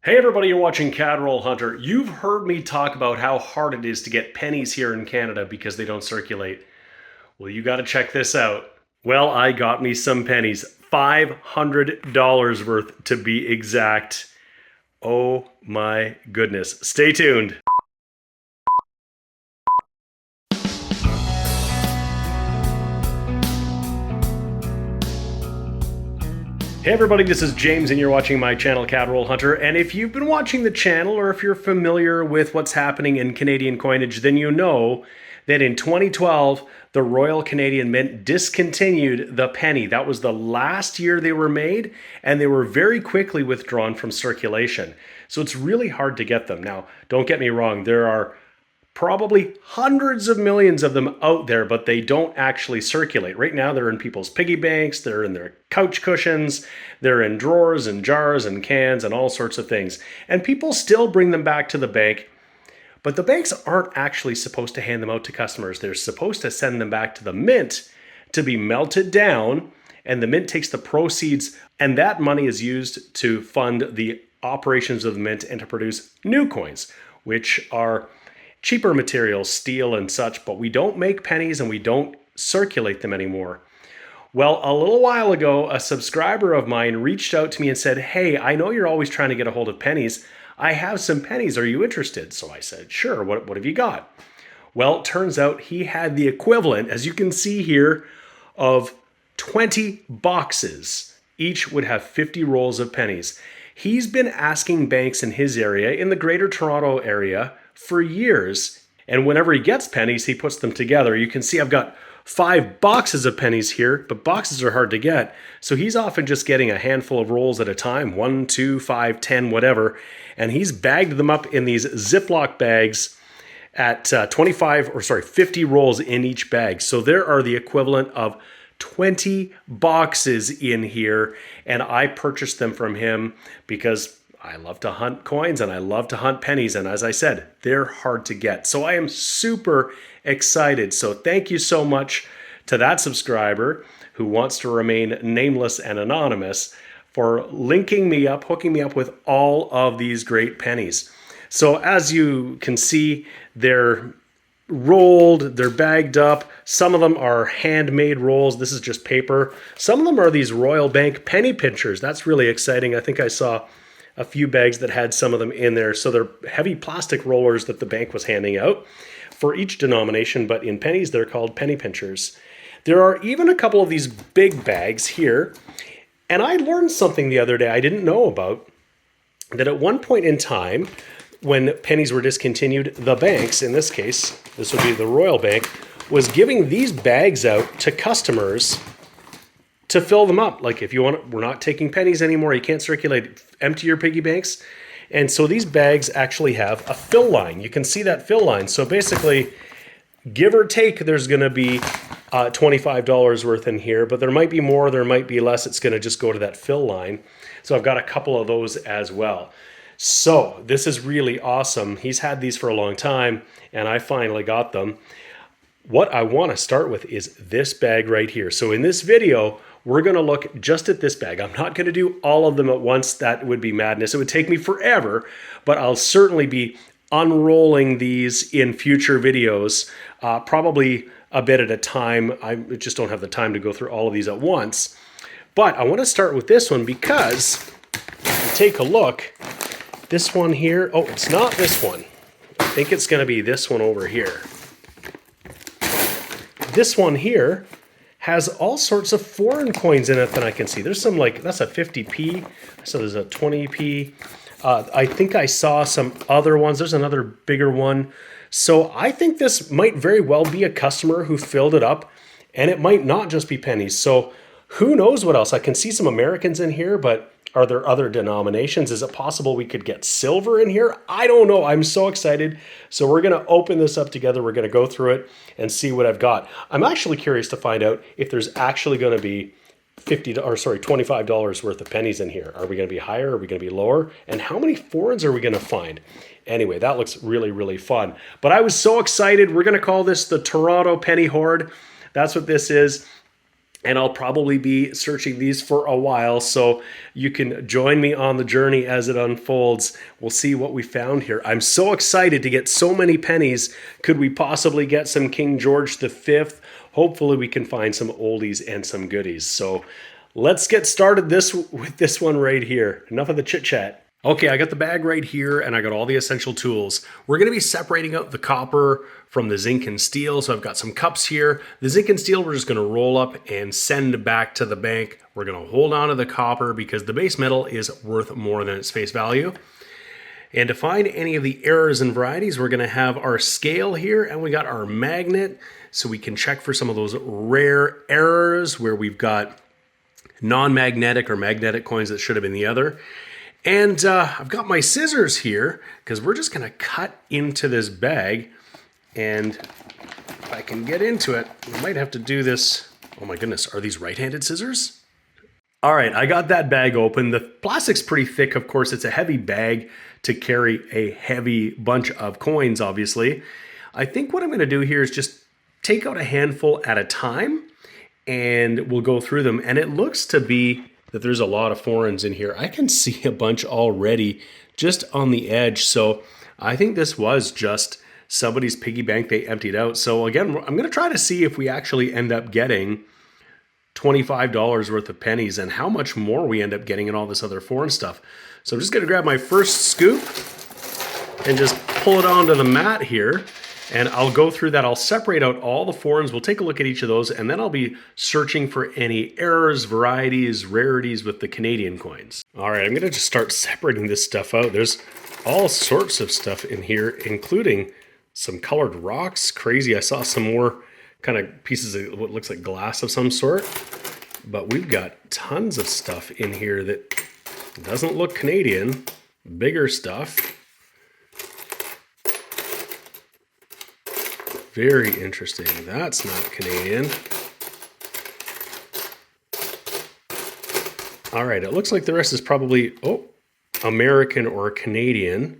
Hey everybody, you're watching Roll Hunter. You've heard me talk about how hard it is to get pennies here in Canada because they don't circulate. Well, you gotta check this out. Well, I got me some pennies. $500 worth to be exact. Oh my goodness. Stay tuned. Hey everybody, this is James and you're watching my channel, Roll Hunter. And if you've been watching the channel or if you're familiar with what's happening in Canadian coinage, then you know that in 2012, the Royal Canadian Mint discontinued the penny. That was the last year they were made, and they were very quickly withdrawn from circulation. So it's really hard to get them. Now, don't get me wrong, there are probably hundreds of millions of them out there, but they don't actually circulate. Right now, they're in people's piggy banks, they're in their couch cushions, they're in drawers and jars and cans and all sorts of things. And people still bring them back to the bank, but the banks aren't actually supposed to hand them out to customers. They're supposed to send them back to the mint to be melted down, and the mint takes the proceeds, and that money is used to fund the operations of the mint and to produce new coins, which are cheaper materials, steel and such, but we don't make pennies and we don't circulate them anymore. Well, a little while ago, a subscriber of mine reached out to me and said, "Hey, I know you're always trying to get a hold of pennies. I have some pennies. Are you interested?" So I said, "Sure, what have you got?" Well, it turns out he had the equivalent, as you can see here, of 20 boxes. Each would have 50 rolls of pennies. He's been asking banks in his area, in the greater Toronto area, for years, and whenever he gets pennies, he puts them together. You can see I've got 5 boxes of pennies here, but boxes are hard to get, so he's often just getting a handful of rolls at a time, 1, 2, 5, 10, whatever, and he's bagged them up in these Ziploc bags at 50 rolls in each bag. So there are the equivalent of 20 boxes in here, and I purchased them from him because I love to hunt coins and I love to hunt pennies, and as I said, they're hard to get. So I am super excited. So thank you so much to that subscriber who wants to remain nameless and anonymous for linking me up, hooking me up with all of these great pennies. So as you can see, they're rolled, they're bagged up. Some of them are handmade rolls. This is just paper. Some of them are these Royal Bank penny pinchers. That's really exciting. I think I saw a few bags that had some of them in there. So they're heavy plastic rollers that the bank was handing out for each denomination, but in pennies, they're called penny pinchers. There are even a couple of these big bags here. And I learned something the other day I didn't know about, that at one point in time, when pennies were discontinued, the banks, in this case, this would be the Royal Bank, was giving these bags out to customers to fill them up. Like, if you want, we're not taking pennies anymore, you can't circulate, empty your piggy banks. And so these bags actually have a fill line. You can see that fill line. So basically, give or take, there's going to be $25 worth in here, but there might be more, there might be less. It's going to just go to that fill line. So I've got a couple of those as well. So this is really awesome. He's had these for a long time, and I finally got them. What I want to start with is this bag right here. So in this video, we're going to look just at this bag. I'm not going to do all of them at once. That would be madness. It would take me forever, but I'll certainly be unrolling these in future videos, probably a bit at a time. I just don't have the time to go through all of these at once. But I want to start with this one because, if you take a look, this one here, oh, it's not this one. I think it's going to be this one over here. This one here has all sorts of foreign coins in it that I can see. There's some, like, that's a 50p, so there's a 20p. I think I saw some other ones. There's another bigger one. So I think this might very well be a customer who filled it up, and it might not just be pennies. So who knows what else? I can see some Americans in here, but are there other denominations? Is it possible we could get silver in here? I don't know. I'm so excited. So we're going to open this up together. We're going to go through it and see what I've got. I'm actually curious to find out if there's actually going to be $25 worth of pennies in here. Are we going to be higher? Are we going to be lower? And how many foreigns are we going to find? Anyway, that looks really, really fun. But I was so excited. We're going to call this the Toronto Penny Hoard. That's what this is. and I'll probably be searching these for a while, so you can join me on the journey as it unfolds. We'll see what we found here. I'm so excited to get so many pennies. Could we possibly get some King George V? Hopefully we can find some oldies and some goodies. So let's get started with this one right here. Enough of the chit chat. Okay, I got the bag right here and I got all the essential tools. We're gonna be separating out the copper from the zinc and steel. So I've got some cups here. The zinc and steel we're just gonna roll up and send back to the bank. We're gonna hold on to the copper because the base metal is worth more than its face value. And to find any of the errors and varieties, we're gonna have our scale here and we got our magnet so we can check for some of those rare errors where we've got non-magnetic or magnetic coins that should have been the other. And I've got my scissors here because we're just gonna cut into this bag, and if I can get into it, I might have to do this. Oh my goodness, are these right-handed scissors? All right, I got that bag open. The plastic's pretty thick, of course. It's a heavy bag to carry a heavy bunch of coins, obviously. I think what I'm gonna do here is just take out a handful at a time and we'll go through them. And it looks to be that there's a lot of foreigns in here. I can see a bunch already just on the edge. So I think this was just somebody's piggy bank they emptied out. So again, I'm gonna try to see if we actually end up getting $25 worth of pennies and how much more we end up getting in all this other foreign stuff. So I'm just gonna grab my first scoop and just pull it onto the mat here. And I'll go through that. I'll separate out all the foreigns. We'll take a look at each of those, and then I'll be searching for any errors, varieties, rarities with the Canadian coins. All right, I'm gonna just start separating this stuff out. There's all sorts of stuff in here, including some colored rocks. Crazy, I saw some more kind of pieces of what looks like glass of some sort. But we've got tons of stuff in here that doesn't look Canadian. Bigger stuff. Very interesting. That's not Canadian. All right, it looks like the rest is probably, American or Canadian.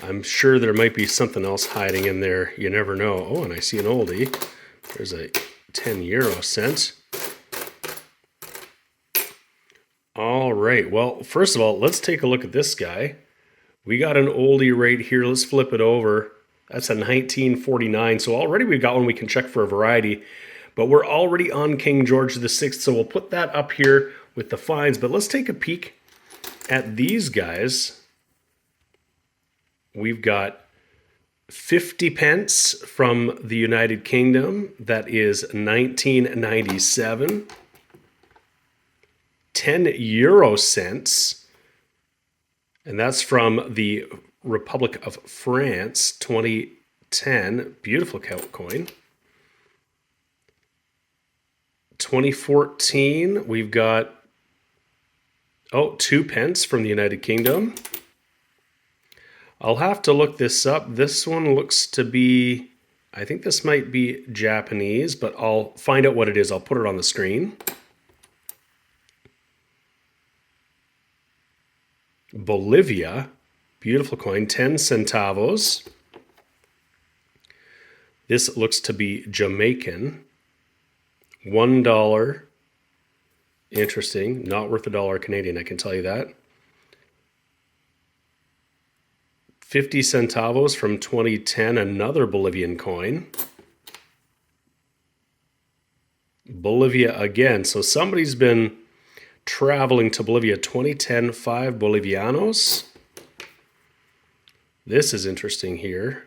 I'm sure there might be something else hiding in there. You never know. Oh, and I see an oldie. There's a 10 euro cent. All right, well, first of all, let's take a look at this guy. We got an oldie right here. Let's flip it over. That's a 1949. So already we've got one we can check for a variety, but we're already on King George VI. So we'll put that up here with the fines, but let's take a peek at these guys. We've got 50 pence from the United Kingdom. That is 1997. 10 euro cents. And that's from the Republic of France, 2010, beautiful coin. 2014, we've got, 2 pence from the United Kingdom. I'll have to look this up. This one looks to be, I think this might be Japanese, but I'll find out what it is. I'll put it on the screen. Bolivia. Beautiful coin, 10 centavos. This looks to be Jamaican. $1. Interesting. Not worth $1 Canadian, I can tell you that. 50 centavos from 2010, another Bolivian coin. Bolivia again. So somebody's been traveling to Bolivia. 2010, 5 Bolivianos. This is interesting here.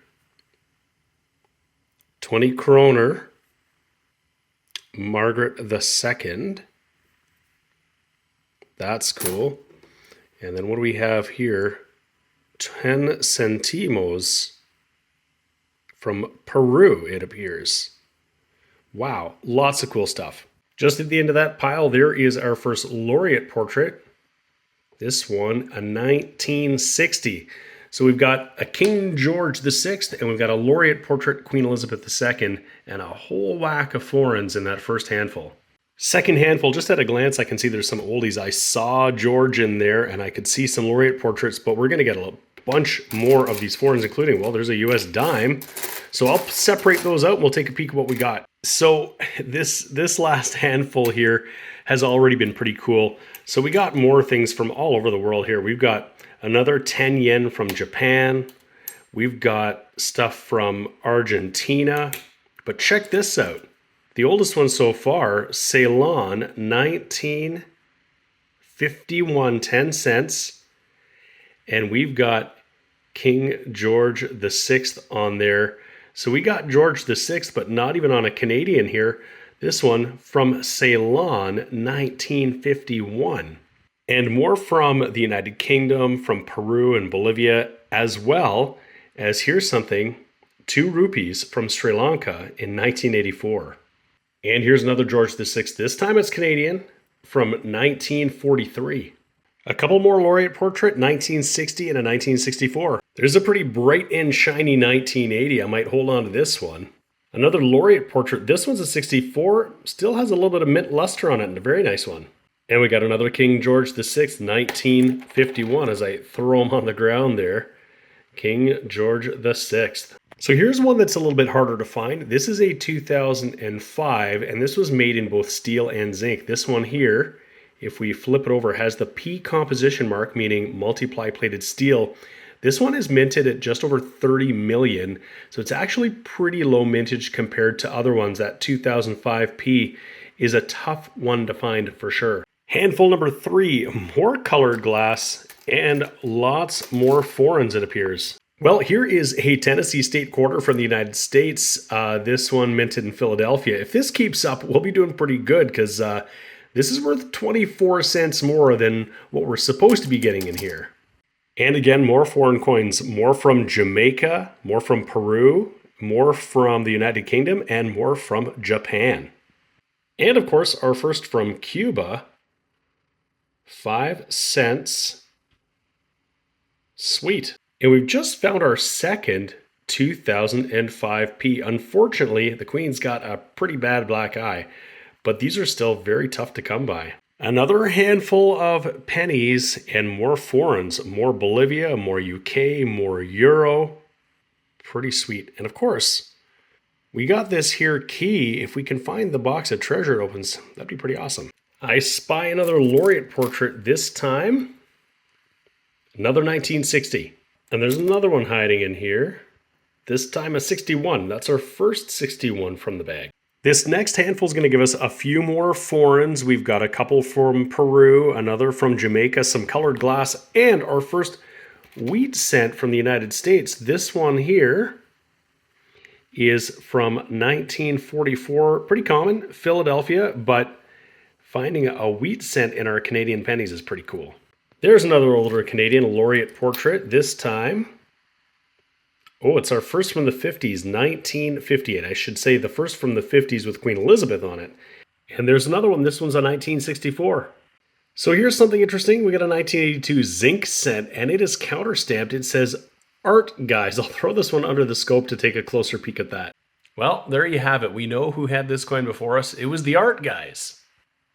20 kroner, Margaret II. That's cool. And then what do we have here? 10 centimos from Peru, it appears. Wow, lots of cool stuff. Just at the end of that pile, there is our first laureate portrait. This one, a 1960. So we've got a King George VI, and we've got a laureate portrait, Queen Elizabeth II, and a whole whack of foreigns in that first handful. Second handful, just at a glance, I can see there's some oldies. I saw George in there, and I could see some laureate portraits, but we're going to get a bunch more of these foreigns, including, well, there's a US dime. So I'll separate those out and we'll take a peek at what we got. So this last handful here has already been pretty cool. So we got more things from all over the world here. We've got another 10 yen from Japan. We've got stuff from Argentina. But check this out. The oldest one so far, Ceylon, 1951, 10 cents. And we've got King George VI on there. So we got George VI, but not even on a Canadian here. This one from Ceylon, 1951. And more from the United Kingdom, from Peru and Bolivia, as well as here's something, 2 rupees from Sri Lanka in 1984. And here's another George VI. This time it's Canadian, from 1943. A couple more laureate portrait, 1960 and a 1964. There's a pretty bright and shiny 1980. I might hold on to this one. Another laureate portrait. This one's a 64. Still has a little bit of mint luster on it, and a very nice one. And we got another King George VI, 1951, as I throw him on the ground there. King George VI. So here's one that's a little bit harder to find. This is a 2005, and this was made in both steel and zinc. This one here, if we flip it over, has the P composition mark, meaning multiply plated steel. This one is minted at just over 30 million, so it's actually pretty low mintage compared to other ones. That 2005 P is a tough one to find for sure. Handful number 3, more colored glass and lots more foreigns, it appears. Well, here is a Tennessee state quarter from the United States. This one minted in Philadelphia. If this keeps up, we'll be doing pretty good because this is worth 24 cents more than what we're supposed to be getting in here. And again, more foreign coins, more from Jamaica, more from Peru, more from the United Kingdom, and more from Japan. And of course, our first from Cuba, 5 cents. Sweet. And we've just found our second 2005 P. Unfortunately, the Queen's got a pretty bad black eye, but these are still very tough to come by. Another handful of pennies and more foreigns, more Bolivia, more UK, more Euro. Pretty sweet. And of course, we got this here key. If we can find the box of treasure it opens, that'd be pretty awesome. I spy another laureate portrait this time. Another 1960. And there's another one hiding in here. This time a 61. That's our first 61 from the bag. This next handful is going to give us a few more foreigns. We've got a couple from Peru, another from Jamaica, some colored glass, and our first wheat cent from the United States. This one here is from 1944. Pretty common, Philadelphia, but finding a wheat cent in our Canadian pennies is pretty cool. There's another older Canadian laureate portrait. This time, oh, it's our first from the 50s, 1958. I should say the first from the 50s with Queen Elizabeth on it. And there's another one. This one's a 1964. So here's something interesting. We got a 1982 zinc cent, and it is counter-stamped. It says Art Guys. I'll throw this one under the scope to take a closer peek at that. Well, there you have it. We know who had this coin before us. It was the Art Guys.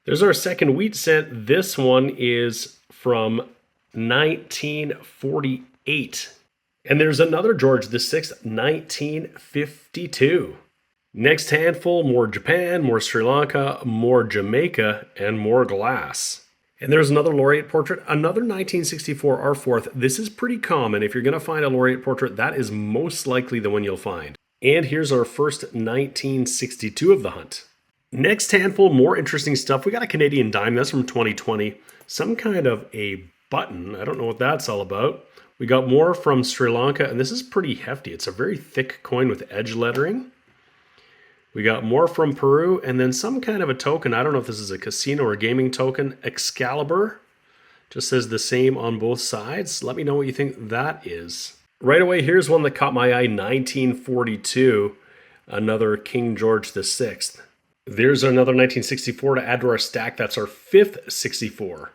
There's our second wheat cent. This one is from 1948. And there's another George VI, 1952. Next handful, more Japan, more Sri Lanka, more Jamaica, and more glass. And there's another laureate portrait, another 1964, our fourth. This is pretty common. If you're going to find a laureate portrait, that is most likely the one you'll find. And here's our first 1962 of the hunt. Next handful, more interesting stuff. We got a Canadian dime. That's from 2020. Some kind of a button. I don't know what that's all about. We got more from Sri Lanka, and this is pretty hefty. It's a very thick coin with edge lettering. We got more from Peru, and then some kind of a token. I don't know if this is a casino or gaming token. Excalibur. Just says the same on both sides. Let me know what you think that is. Right away, here's one that caught my eye, 1942. Another King George VI. There's another 1964 to add to our stack. That's our fifth 64.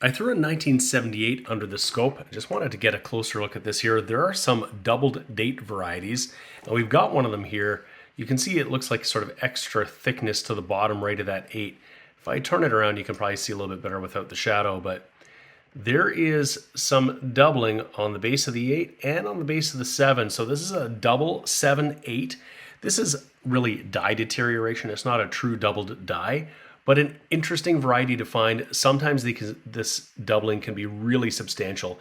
I threw a 1978 under the scope. I just wanted to get a closer look at this here. There are some doubled date varieties, and we've got one of them here. You can see it looks like sort of extra thickness to the bottom right of that 8. If I turn it around, you can probably see a little bit better without the shadow, but there is some doubling on the base of the 8 and on the base of the 7. So this is a double 7-8. This is really die deterioration. It's not a true doubled die, but an interesting variety to find. Sometimes this doubling can be really substantial.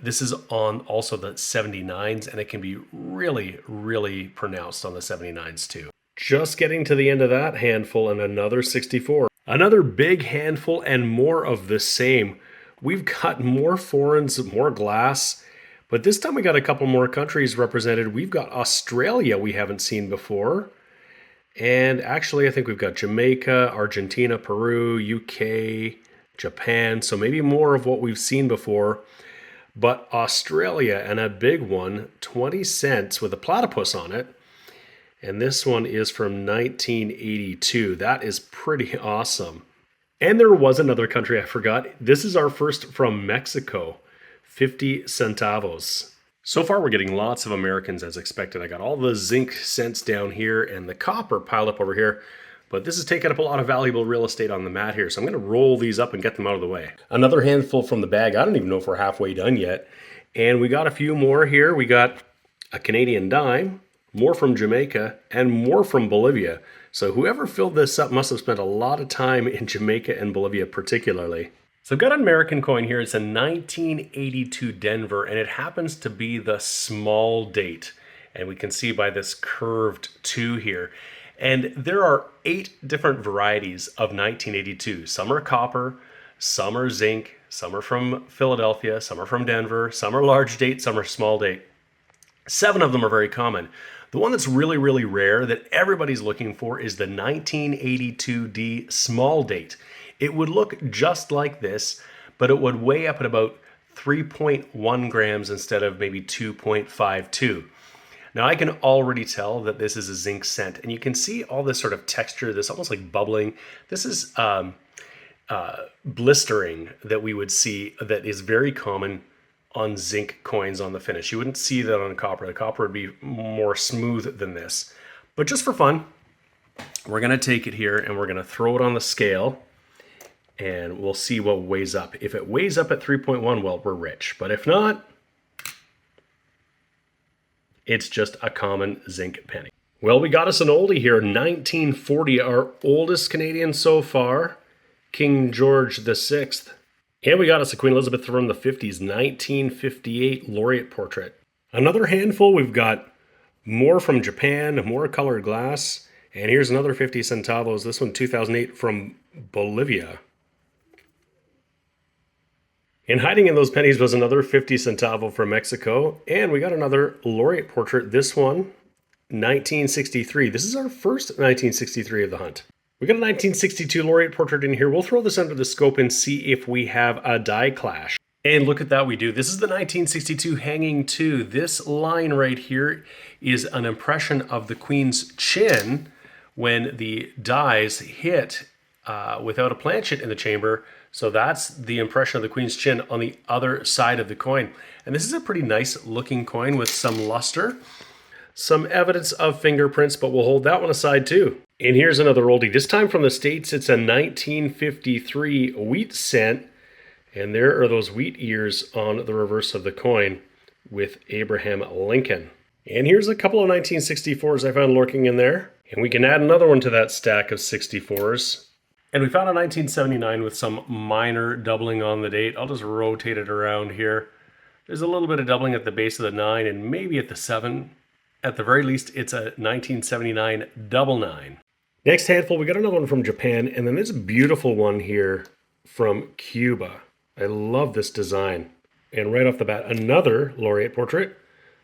This is on also the 79s, and it can be really, really pronounced on the 79s too. Just getting to the end of that handful and another 64. Another big handful and more of the same. We've got more foreigns, more glass, but this time we got a couple more countries represented. We've got Australia we haven't seen before. And actually, I think we've got Jamaica, Argentina, Peru, UK, Japan. So maybe more of what we've seen before. But Australia, and a big one, 20 cents with a platypus on it. And this one is from 1982. That is pretty awesome. And there was another country I forgot. This is our first from Mexico, 50 centavos. So far, we're getting lots of Americans as expected. I got all the zinc cents down here and the copper piled up over here. But this is taking up a lot of valuable real estate on the mat here. So I'm going to roll these up and get them out of the way. Another handful from the bag. I don't even know if we're halfway done yet. And we got a few more here. We got a Canadian dime, more from Jamaica, and more from Bolivia. So whoever filled this up must have spent a lot of time in Jamaica and Bolivia particularly. So I've got an American coin here. It's a 1982 Denver, and it happens to be the small date. And we can see by this curved 2 here. And there are 8 different varieties of 1982. Some are copper, some are zinc, some are from Philadelphia, some are from Denver, some are large date, some are small date. 7 of them are very common. The one that's really, really rare that everybody's looking for is the 1982D small date. It would look just like this, but it would weigh up at about 3.1 grams instead of maybe 2.52. Now I can already tell that this is a zinc cent, and you can see all this sort of texture, this almost like bubbling. This is blistering that we would see that is very common on zinc coins on the finish. You wouldn't see that on copper. The copper would be more smooth than this. But just for fun, we're going to take it here and we're going to throw it on the scale and we'll see what weighs up. If it weighs up at 3.1, well, we're rich. But if not, it's just a common zinc penny. Well, we got us an oldie here, 1940, our oldest Canadian so far, King George VI. And we got us a Queen Elizabeth from the 50s, 1958 laureate portrait. Another handful, we've got more from Japan, more colored glass. And here's another 50 centavos, this one 2008 from Bolivia. And hiding in those pennies was another 50 centavo from Mexico. And we got another laureate portrait, this one, 1963. This is our first 1963 of the hunt. We got a 1962 laureate portrait in here. We'll throw this under the scope and see if we have a die clash. And look at that, we do. This is the 1962 hanging 2. This line right here is an impression of the Queen's chin when the dies hit without a planchet in the chamber. So that's the impression of the Queen's chin on the other side of the coin. And this is a pretty nice looking coin with some luster. Some evidence of fingerprints, but we'll hold that one aside too. And here's another oldie. This time from the States, it's a 1953 wheat cent. And there are those wheat ears on the reverse of the coin with Abraham Lincoln. And here's a couple of 1964s I found lurking in there. And we can add another one to that stack of 64s. And we found a 1979 with some minor doubling on the date. I'll just rotate it around here. There's a little bit of doubling at the base of the 9 and maybe at the 7. At the very least, it's a 1979 double 9. Next handful, we got another one from Japan, and then this beautiful one here from Cuba. I love this design. And right off the bat, another laureate portrait,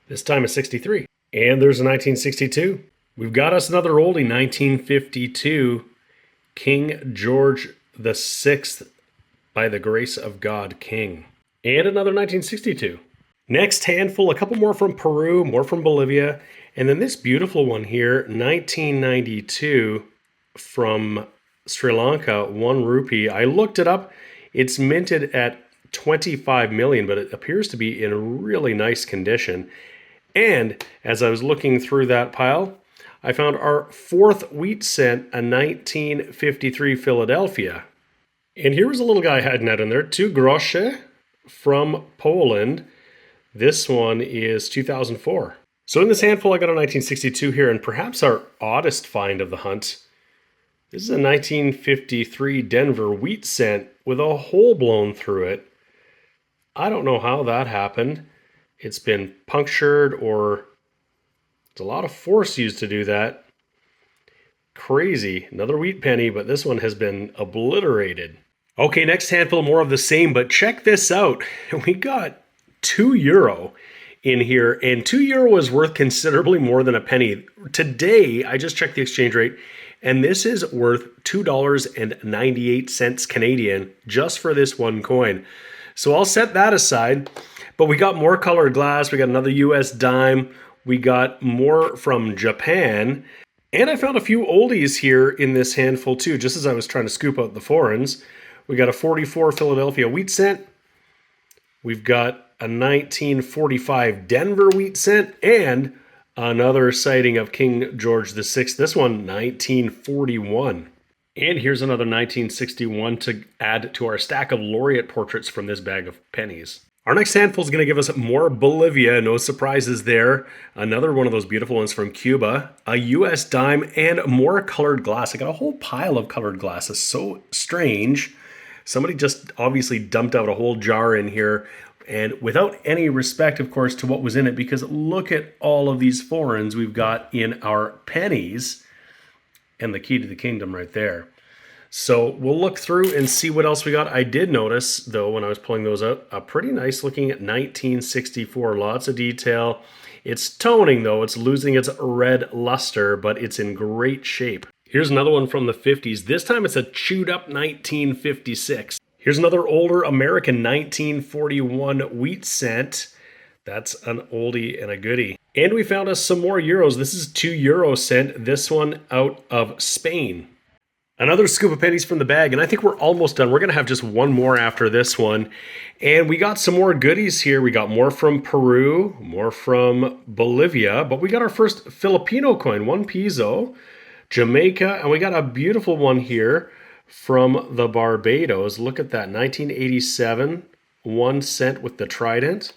this time a 63. And there's a 1962. We've got us another oldie, 1952, King George VI, by the grace of God, King. And another 1962. Next handful, a couple more from Peru, more from Bolivia, and then this beautiful one here, 1992 from Sri Lanka, 1 rupee. I looked it up. It's minted at 25 million, but it appears to be in really nice condition. And as I was looking through that pile, I found our 4th wheat cent, a 1953 Philadelphia. And here was a little guy hiding out in there, 2 grosze. from Poland. This one is 2004. So in this handful, I got a 1962 here, and perhaps our oddest find of the hunt. This is a 1953 Denver wheat cent with a hole blown through it. I don't know how that happened. It's been punctured, or it's a lot of force used to do that. Crazy. Another wheat penny, but this one has been obliterated. Okay, next handful, more of the same, but check this out. We got €2 in here, and €2 is worth considerably more than a penny. Today, I just checked the exchange rate, and this is worth $2.98 Canadian just for this one coin. So I'll set that aside, but we got more colored glass. We got another US dime. We got more from Japan. And I found a few oldies here in this handful too, just as I was trying to scoop out the foreigns. We got a 44 Philadelphia wheat cent. We've got a 1945 Denver wheat cent, and another sighting of King George VI. This one, 1941. And here's another 1961 to add to our stack of laureate portraits from this bag of pennies. Our next handful is going to give us more Bolivia, no surprises there. Another one of those beautiful ones from Cuba, a US dime, and more colored glass. I got a whole pile of colored glass. It's so strange. Somebody just obviously dumped out a whole jar in here, and without any respect, of course, to what was in it, because look at all of these foreigns we've got in our pennies, and the key to the kingdom right there. So we'll look through and see what else we got. I did notice, though, when I was pulling those out, a pretty nice looking 1964. Lots of detail. It's toning, though. It's losing its red luster, but it's in great shape. Here's another one from the 50s. This time it's a chewed up 1956. Here's another older American 1941 wheat cent. That's an oldie and a goodie. And we found us some more euros. This is €2 cent. This one out of Spain. Another scoop of pennies from the bag, and I think we're almost done. We're going to have just one more after this one. And we got some more goodies here. We got more from Peru, more from Bolivia, but we got our first Filipino coin, 1 peso, Jamaica, and we got a beautiful one here from the Barbados. Look at that, 1987, 1 cent with the trident.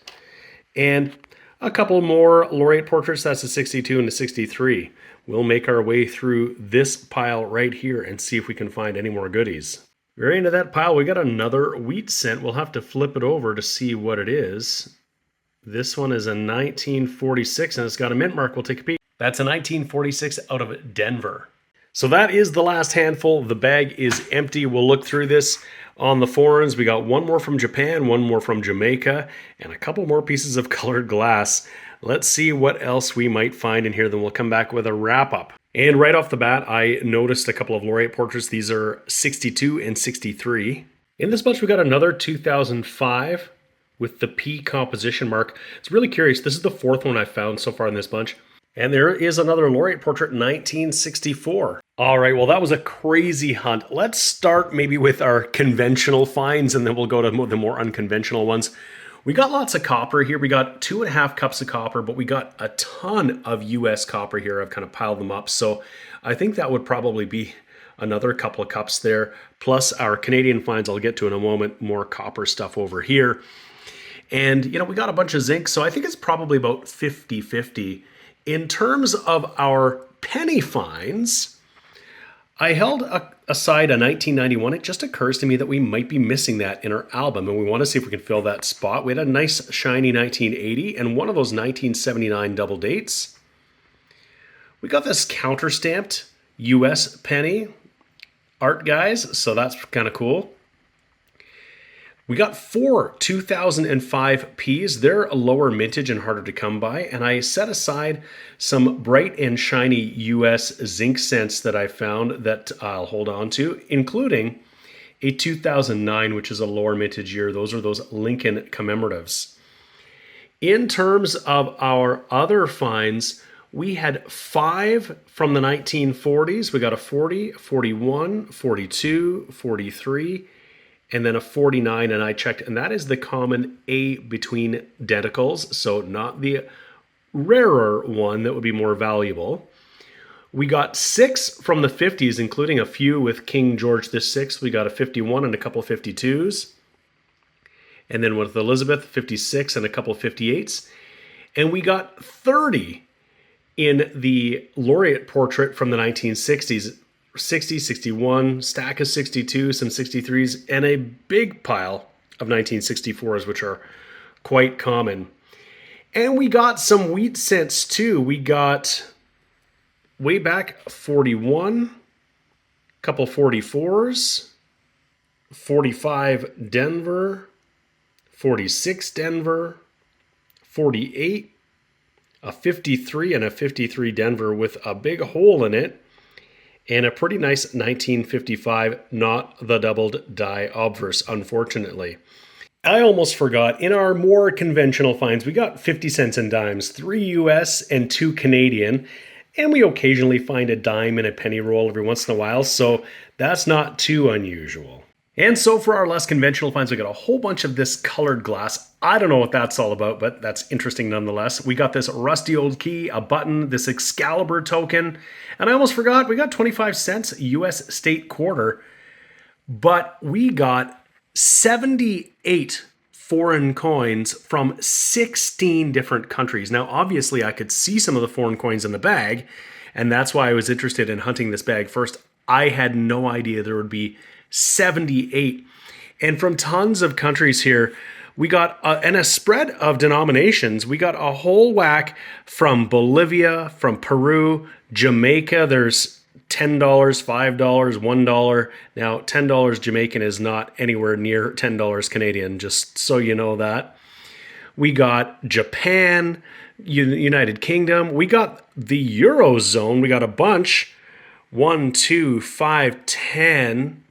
And a couple more laureate portraits. That's a 62 and a 63. We'll make our way through this pile right here and see if we can find any more goodies. Very into that pile, we got another wheat cent. We'll have to flip it over to see what it is. This one is a 1946, and it's got a mint mark. We'll take a peek. That's a 1946 out of Denver. So that is the last handful. The bag is empty. We'll look through this on the foreigns. We got one more from Japan, one more from Jamaica, and a couple more pieces of colored glass. Let's see what else we might find in here. Then we'll come back with a wrap up. And right off the bat, I noticed a couple of laureate portraits. These are 62 and 63. In this bunch, we got another 2005 with the P composition mark. It's really curious. This is the fourth one I found so far in this bunch. And there is another laureate portrait, 1964. All right, well, that was a crazy hunt. Let's start maybe with our conventional finds, and then we'll go to the more unconventional ones. We got lots of copper here. We got 2.5 cups of copper, but we got a ton of US copper here. I've kind of piled them up. So I think that would probably be another couple of cups there. Plus our Canadian finds, I'll get to in a moment, more copper stuff over here. And, you know, we got a bunch of zinc, so I think it's probably about 50-50. In terms of our penny finds, I held aside a 1991. It just occurs to me that we might be missing that in our album, and we want to see if we can fill that spot. We had a nice shiny 1980 and one of those 1979 double dates. We got this counter-stamped US penny art, guys, so that's kind of cool. We got 4 2005 Ps. They're a lower mintage and harder to come by. And I set aside some bright and shiny US zinc cents that I found that I'll hold on to, including a 2009, which is a lower mintage year. Those are those Lincoln commemoratives. In terms of our other finds, we had 5 from the 1940s. We got a 40, 41, 42, 43, and then a 49, and I checked, and that is the common A between denticles, so not the rarer one that would be more valuable. We got 6 from the 50s, including a few with King George VI. We got a 51 and a couple of 52s. And then with Elizabeth, 56 and a couple of 58s. And we got 30 in the laureate portrait from the 1960s. 60, 61, stack of 62, some 63s, and a big pile of 1964s, which are quite common. And we got some wheat cents too. We got way back 41, couple 44s, 45 Denver, 46 Denver, 48, a 53 and a 53 Denver with a big hole in it, and a pretty nice 1955, not the doubled die obverse, unfortunately. I almost forgot, in our more conventional finds, we got 50 cents and dimes, 3 US and 2 Canadian, and we occasionally find a dime in a penny roll every once in a while, so that's not too unusual. And so for our less conventional finds, we got a whole bunch of this colored glass. I don't know what that's all about, but that's interesting nonetheless. We got this rusty old key, a button, this Excalibur token, and I almost forgot, we got 25 cents US state quarter, but we got 78 foreign coins from 16 different countries. Now, obviously, I could see some of the foreign coins in the bag, and that's why I was interested in hunting this bag first. I had no idea there would be 78. And from tons of countries here, we got, and a spread of denominations, we got a whole whack from Bolivia, from Peru, Jamaica. There's $10, $5, $1. Now, $10 Jamaican is not anywhere near $10 Canadian, just so you know that. We got Japan, United Kingdom. We got the Eurozone. We got a bunch. 1, 2, 5, 10,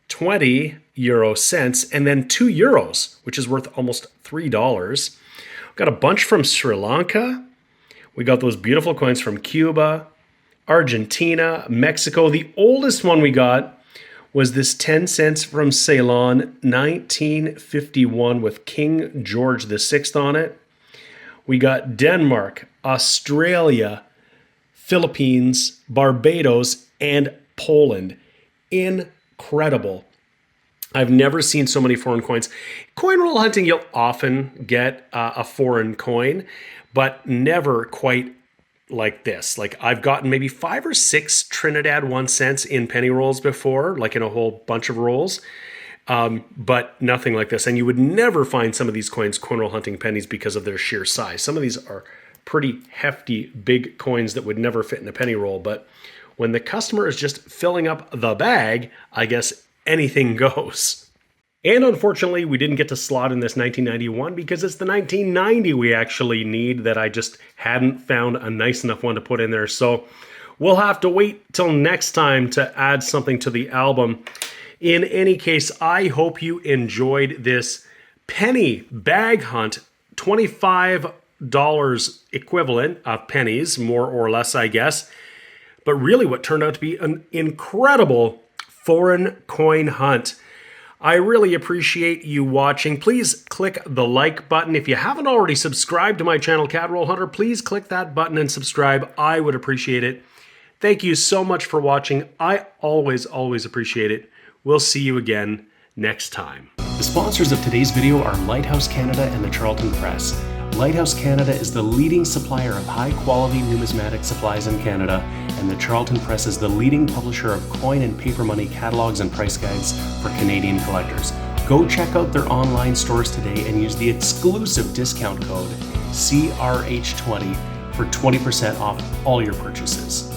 20 euro cents, and then 2 euros, which is worth almost $3. We got a bunch from Sri Lanka. We got those beautiful coins from Cuba, Argentina, Mexico. The oldest one we got was this 10 cents from Ceylon, 1951, with King George VI on it. We got Denmark, Australia, Philippines, Barbados, and Poland. Incredible. I've never seen so many foreign coins. Coin roll hunting, you'll often get a foreign coin, but never quite like this. Like, I've gotten maybe 5 or 6 Trinidad 1 cents in penny rolls before, like in a whole bunch of rolls, but nothing like this. And you would never find some of these coins coin roll hunting pennies because of their sheer size. Some of these are pretty hefty, big coins that would never fit in a penny roll. But when the customer is just filling up the bag, I guess anything goes. And unfortunately, we didn't get to slot in this 1991 because it's the 1990 we actually need that I just hadn't found a nice enough one to put in there. So we'll have to wait till next time to add something to the album. In any case, I hope you enjoyed this penny bag hunt, $25 equivalent of pennies, more or less, I guess. But really what turned out to be an incredible foreign coin hunt. I really appreciate you watching. Please click the like button. If you haven't already subscribed to my channel, Cadroll Hunter, please click that button and subscribe. I would appreciate it. Thank you so much for watching. I always appreciate it. We'll see you again next time. The sponsors of today's video are Lighthouse Canada and the Charlton Press. Lighthouse Canada is the leading supplier of high-quality numismatic supplies in Canada, and the Charlton Press is the leading publisher of coin and paper money catalogs and price guides for Canadian collectors. Go check out their online stores today and use the exclusive discount code CRH20 for 20% off all your purchases.